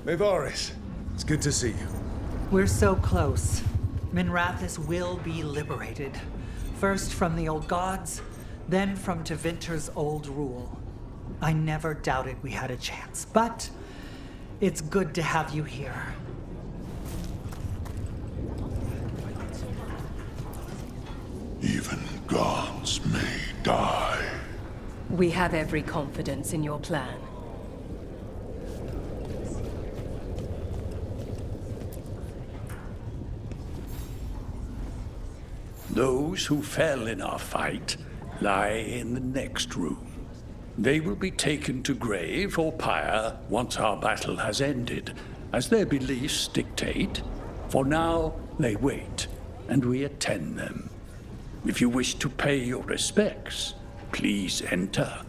Mayvaris, it's good to see you. We're so close. Minrathous will be liberated. First from the old gods, then from Tevinter's old rule. I never doubted we had a chance, but it's good to have you here. Even gods may die. We have every confidence in your plan. Those who fell in our fight lie in the next room. They will be taken to grave or pyre once our battle has ended, as their beliefs dictate. For now, they wait, and we attend them. If you wish to pay your respects, please enter.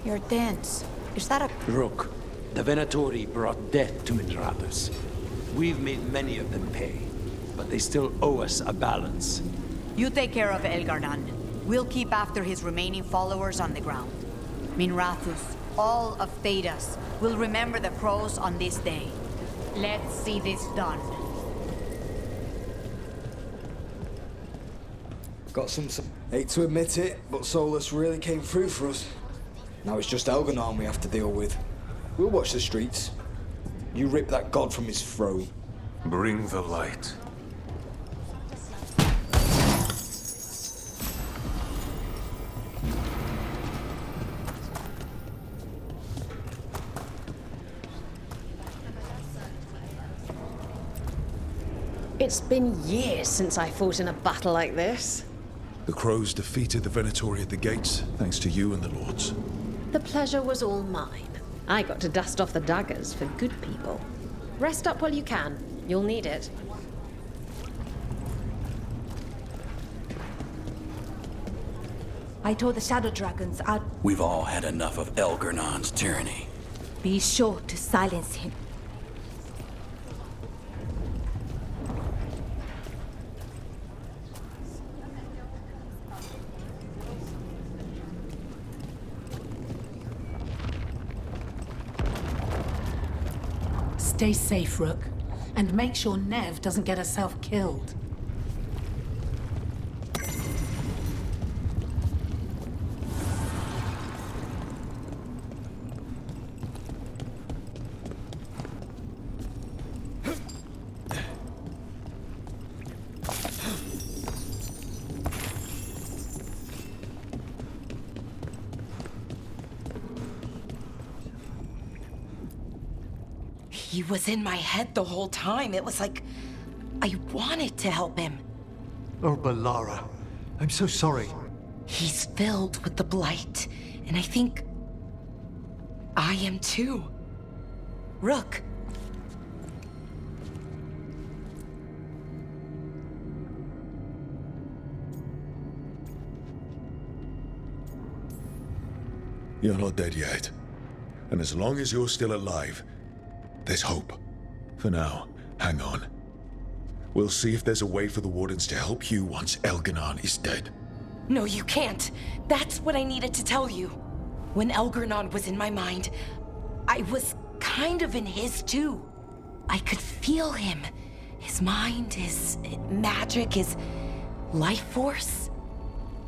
Your dance. Is that a... Rook, the Venatori brought death to Minrathous. We've made many of them pay, but they still owe us a balance. You take care of Elgardan. We'll keep after his remaining followers on the ground. Minrathous, all of Thedas, will remember the crows on this day. Let's see this done. Got some... Hate to admit it, but Solas really came through for us. Now it's just Elgardan we have to deal with. We'll watch the streets. You rip that god from his throne. Bring the light. It's been years since I fought in a battle like this. The crows defeated the Venatori at the gates, thanks to you and the lords. The pleasure was all mine. I got to dust off the daggers for good people. Rest up while you can. You'll need it. I told the Shadow Dragons I'd... We've all had enough of Elgardan's tyranny. Be sure to silence him. Stay safe, Rook, and make sure Nev doesn't get herself killed. He was in my head the whole time. It was like I wanted to help him. Oh, Balara, I'm so sorry. He's filled with the blight, and I think I am too. Rook. You're not dead yet. And as long as you're still alive, there's hope. For now, hang on. We'll see if there's a way for the Wardens to help you once Elganon is dead. No, you can't. That's what I needed to tell you. When Elgarnon was in my mind, I was kind of in his too. I could feel him. His mind, his magic, his life force.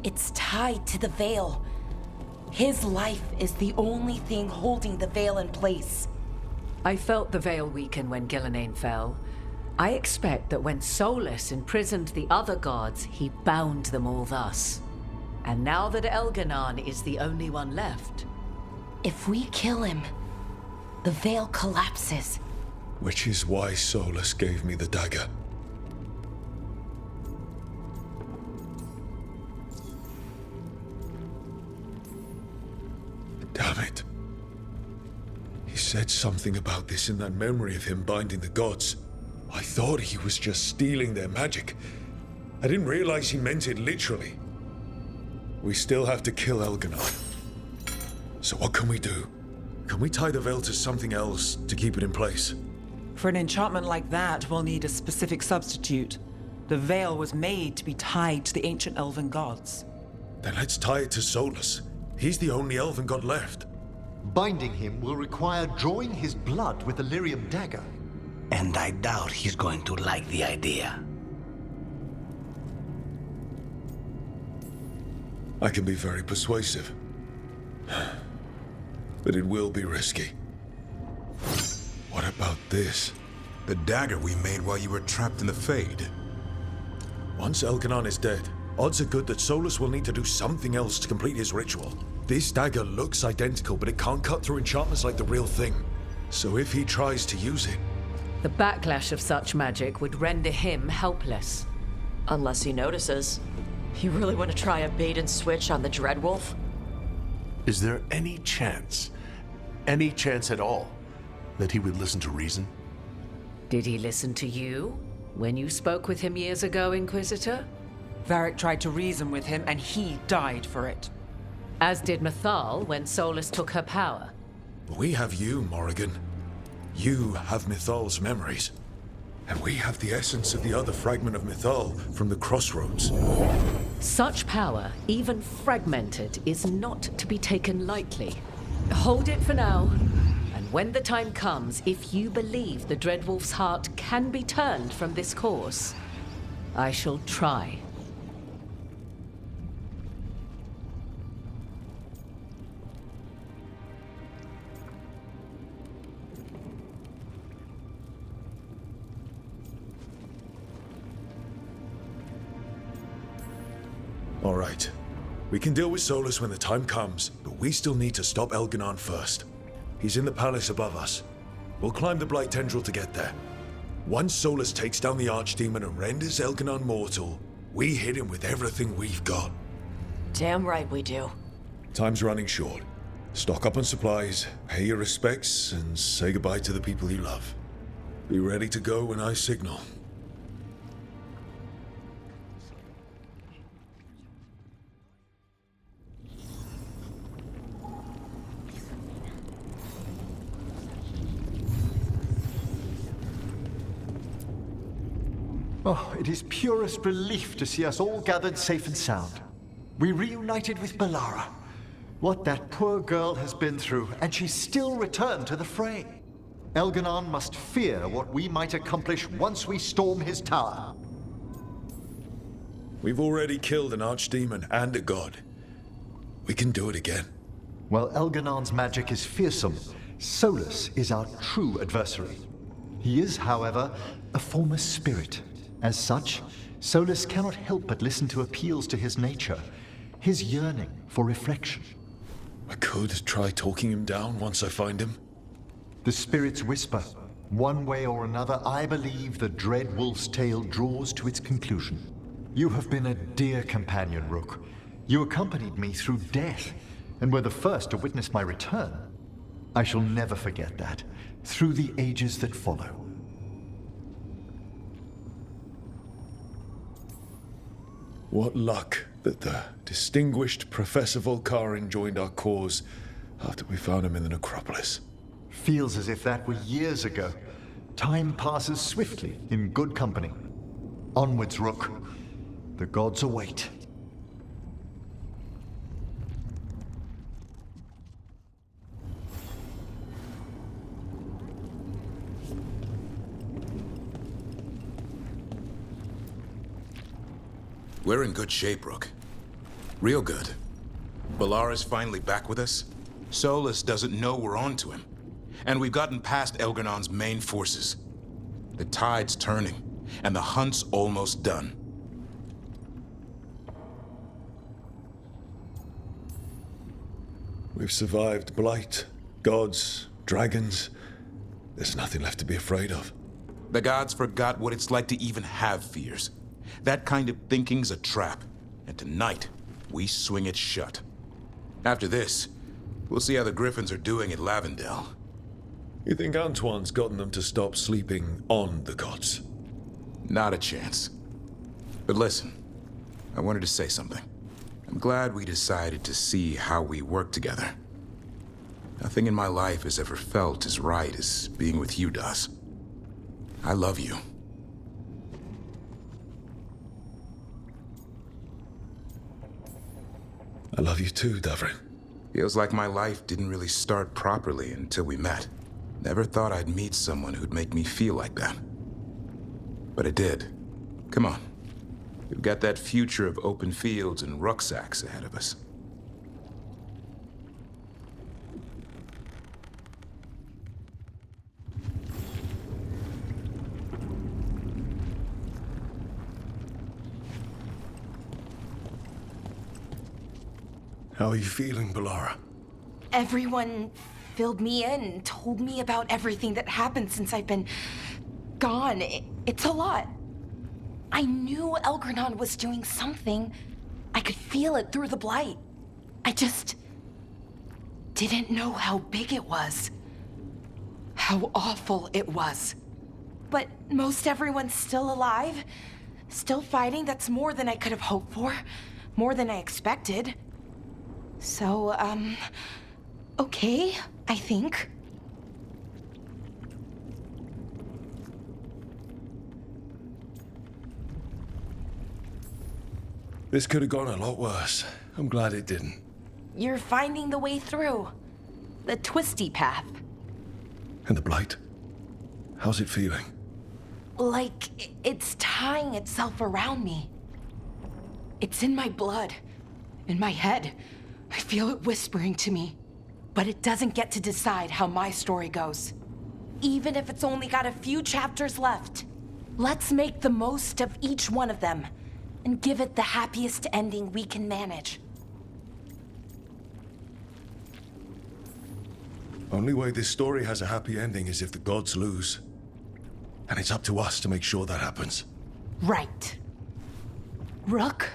It's tied to the Veil. His life is the only thing holding the Veil in place. I felt the Veil weaken when Gillenane fell. I expect that when Solas imprisoned the other gods, he bound them all thus. And now that Elganon is the only one left... If we kill him, the Veil collapses. Which is why Solas gave me the dagger. Damn it. He said something about this in that memory of him binding the gods. I thought he was just stealing their magic. I didn't realize he meant it literally. We still have to kill Elganon. So what can we do? Can we tie the Veil to something else to keep it in place? For an enchantment like that, we'll need a specific substitute. The Veil was made to be tied to the ancient Elven gods. Then let's tie it to Solas. He's the only Elven god left. Binding him will require drawing his blood with the lyrium dagger. And I doubt he's going to like the idea. I can be very persuasive. But it will be risky. What about this? The dagger we made while you were trapped in the Fade. Once Elganon is dead, odds are good that Solas will need to do something else to complete his ritual. This dagger looks identical, but it can't cut through enchantments like the real thing. So if he tries to use it... The backlash of such magic would render him helpless. Unless he notices. You really want to try a bait and switch on the Dreadwolf? Is there any chance at all, that he would listen to reason? Did he listen to you when you spoke with him years ago, Inquisitor? Varric tried to reason with him, and he died for it. As did Mythal when Solas took her power. We have you, Morrigan. You have Mythal's memories. And we have the essence of the other fragment of Mythal from the Crossroads. Such power, even fragmented, is not to be taken lightly. Hold it for now. And when the time comes, if you believe the Dreadwolf's heart can be turned from this course, I shall try. All right. We can deal with Solas when the time comes, but we still need to stop Elganon first. He's in the palace above us. We'll climb the Blight Tendril to get there. Once Solas takes down the Archdemon and renders Elganon mortal, we hit him with everything we've got. Damn right we do. Time's running short. Stock up on supplies, pay your respects, and say goodbye to the people you love. Be ready to go when I signal. Oh, it is purest relief to see us all gathered safe and sound. We reunited with Bellara. What that poor girl has been through, and she's still returned to the fray. Elganon must fear what we might accomplish once we storm his tower. We've already killed an archdemon and a god. We can do it again. While Elganon's magic is fearsome, Solas is our true adversary. He is, however, a former spirit. As such, Solas cannot help but listen to appeals to his nature, his yearning for reflection. I could try talking him down once I find him. The spirits whisper. One way or another, I believe the dread wolf's tale draws to its conclusion. You have been a dear companion, Rook. You accompanied me through death, and were the first to witness my return. I shall never forget that, through the ages that follow. What luck that the distinguished Professor Volcarin joined our cause After we found him in the necropolis. Feels as if that were years ago. Time passes swiftly in good company. Onwards, Rook. The gods await. We're in good shape, Rook. Real good. Bilar is finally back with us. Solas doesn't know we're on to him. And we've gotten past Elgarnon's main forces. The tide's turning, and the hunt's almost done. We've survived blight, gods, dragons. There's nothing left to be afraid of. The gods forgot what it's like to even have fears. That kind of thinking's a trap, and tonight, we swing it shut. After this, we'll see how the Griffins are doing at Lavendel. You think Antoine's gotten them to stop sleeping on the gods? Not a chance. But listen, I wanted to say something. I'm glad we decided to see how we work together. Nothing in my life has ever felt as right as being with you, does. I love you. I love you too, Davrin. Feels like my life didn't really start properly until we met. Never thought I'd meet someone who'd make me feel like that. But it did. Come on. We've got that future of open fields and rucksacks ahead of us. How are you feeling, Bilara? Everyone filled me in and told me about everything that happened since I've been gone. It's a lot. I knew Elgarnon was doing something. I could feel it through the blight. I just didn't know how big it was. How awful it was. But most everyone's still alive. Still fighting. That's more than I could have hoped for. More than I expected. So, okay, I think. This could have gone a lot worse. I'm glad it didn't. You're finding the way through. The twisty path. And the blight? How's it feeling? Like it's tying itself around me. It's in my blood. In my head. I feel it whispering to me. But it doesn't get to decide how my story goes. Even if it's only got a few chapters left. Let's make the most of each one of them. And give it the happiest ending we can manage. Only way this story has a happy ending is if the gods lose. And it's up to us to make sure that happens. Right. Rook,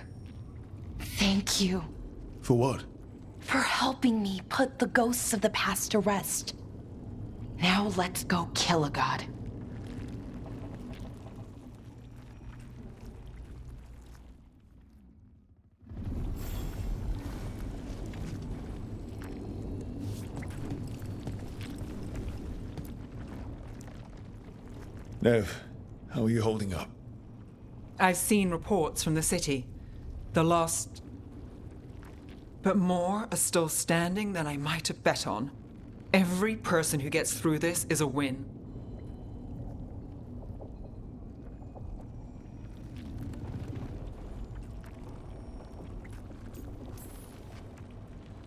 thank you. For what? For helping me put the ghosts of the past to rest. Now let's go kill a god. Nev, how are you holding up? I've seen reports from the city. The lost... But more are still standing than I might have bet on. Every person who gets through this is a win.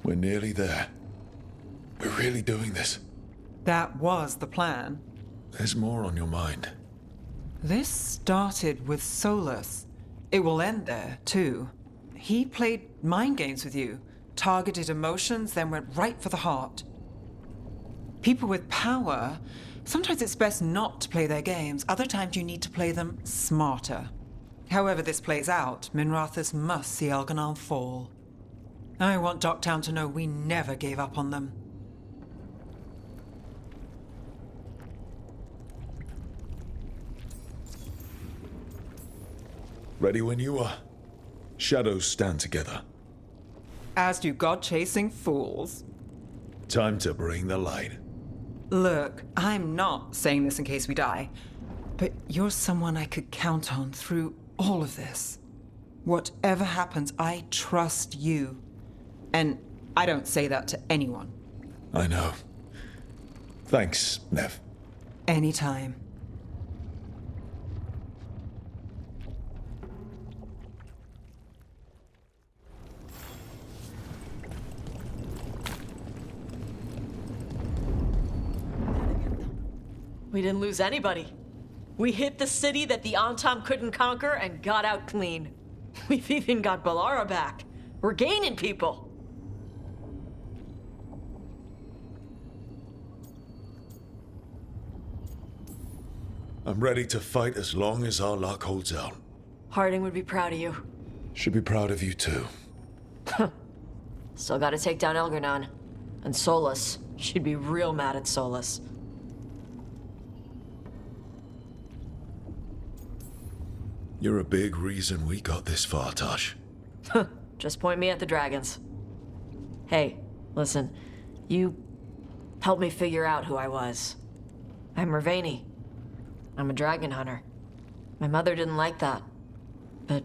We're nearly there. We're really doing this. That was the plan. There's more on your mind. This started with Solas. It will end there, too. He played mind games with you, targeted emotions, then went right for the heart. People with power, sometimes it's best not to play their games. Other times you need to play them smarter. However this plays out, Minrathous must see Elgarnon fall. I want Docktown to know we never gave up on them. Ready when you are. Shadows stand together. As do god-chasing fools. Time to bring the light. Look, I'm not saying this in case we die, but you're someone I could count on through all of this. Whatever happens, I trust you. And I don't say that to anyone. I know. Thanks, Nev. Anytime. We didn't lose anybody. We hit the city that the Antam couldn't conquer and got out clean. We've even got Balara back. We're gaining people. I'm ready to fight as long as our luck holds out. Harding would be proud of you. Should be proud of you too. Still gotta take down Elgarnon. And Solas. She'd be real mad at Solas. You're a big reason we got this far, Tosh. Just point me at the dragons. Hey, listen. You helped me figure out who I was. I'm Mervani. I'm a dragon hunter. My mother didn't like that. But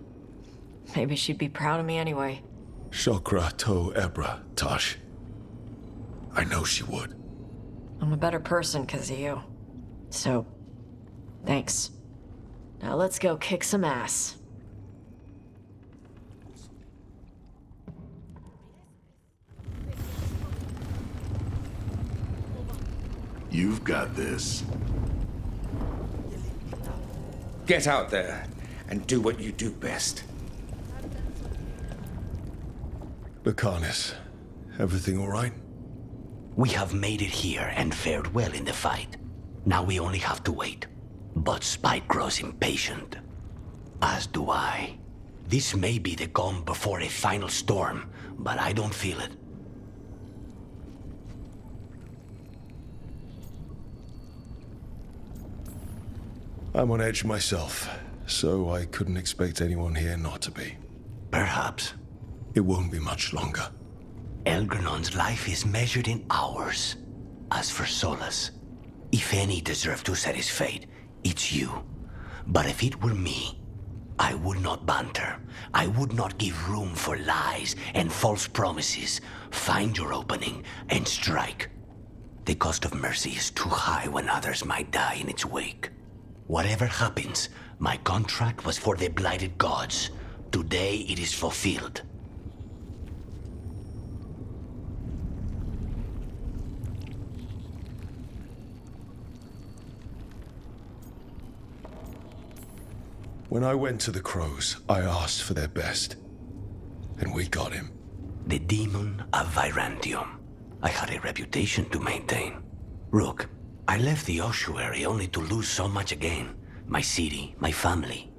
maybe she'd be proud of me anyway. Shokra to Ebra, Tosh. I know she would. I'm a better person because of you. So, thanks. Now let's go kick some ass. You've got this. Get out there and do what you do best. Bakanis, everything all right? We have made it here and fared well in the fight. Now we only have to wait. But Spike grows impatient. As do I. This may be the calm before a final storm, but I don't feel it. I'm on edge myself, so I couldn't expect anyone here not to be. Perhaps. It won't be much longer. Elgernon's life is measured in hours. As for Solas, if any deserve to set his fate, it's you. But if it were me, I would not banter. I would not give room for lies and false promises. Find your opening and strike. The cost of mercy is too high when others might die in its wake. Whatever happens, my contract was for the blighted gods. Today it is fulfilled. When I went to the Crows, I asked for their best. And we got him. The demon of Virantium. I had a reputation to maintain. Rook, I left the ossuary only to lose so much again. My city, my family.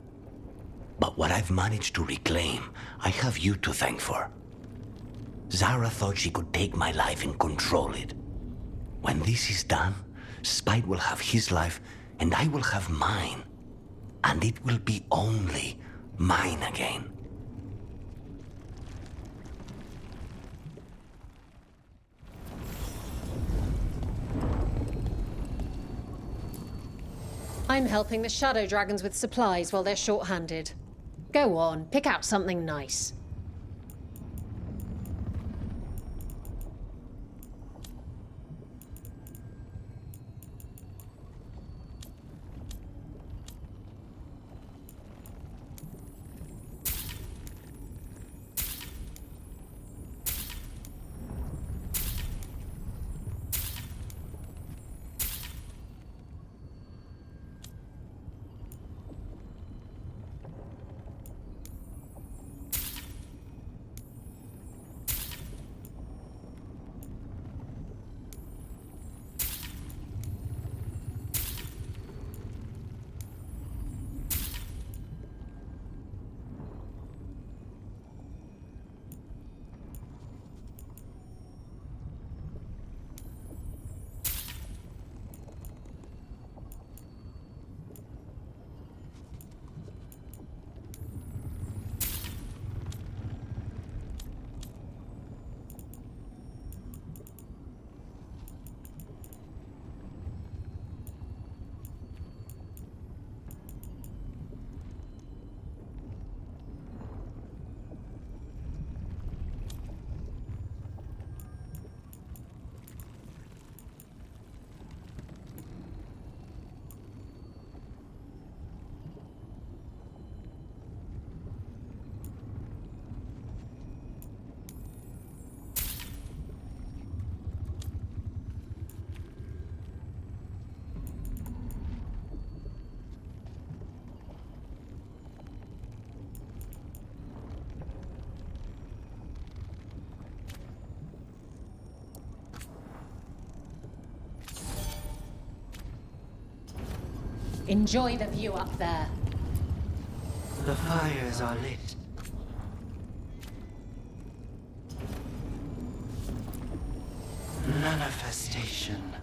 But what I've managed to reclaim, I have you to thank for. Zara thought she could take my life and control it. When this is done, Spite will have his life, and I will have mine. And it will be only mine again. I'm helping the Shadow Dragons with supplies while they're short-handed. Go on, pick out something nice. Enjoy the view up there. The fires are lit. Manifestation.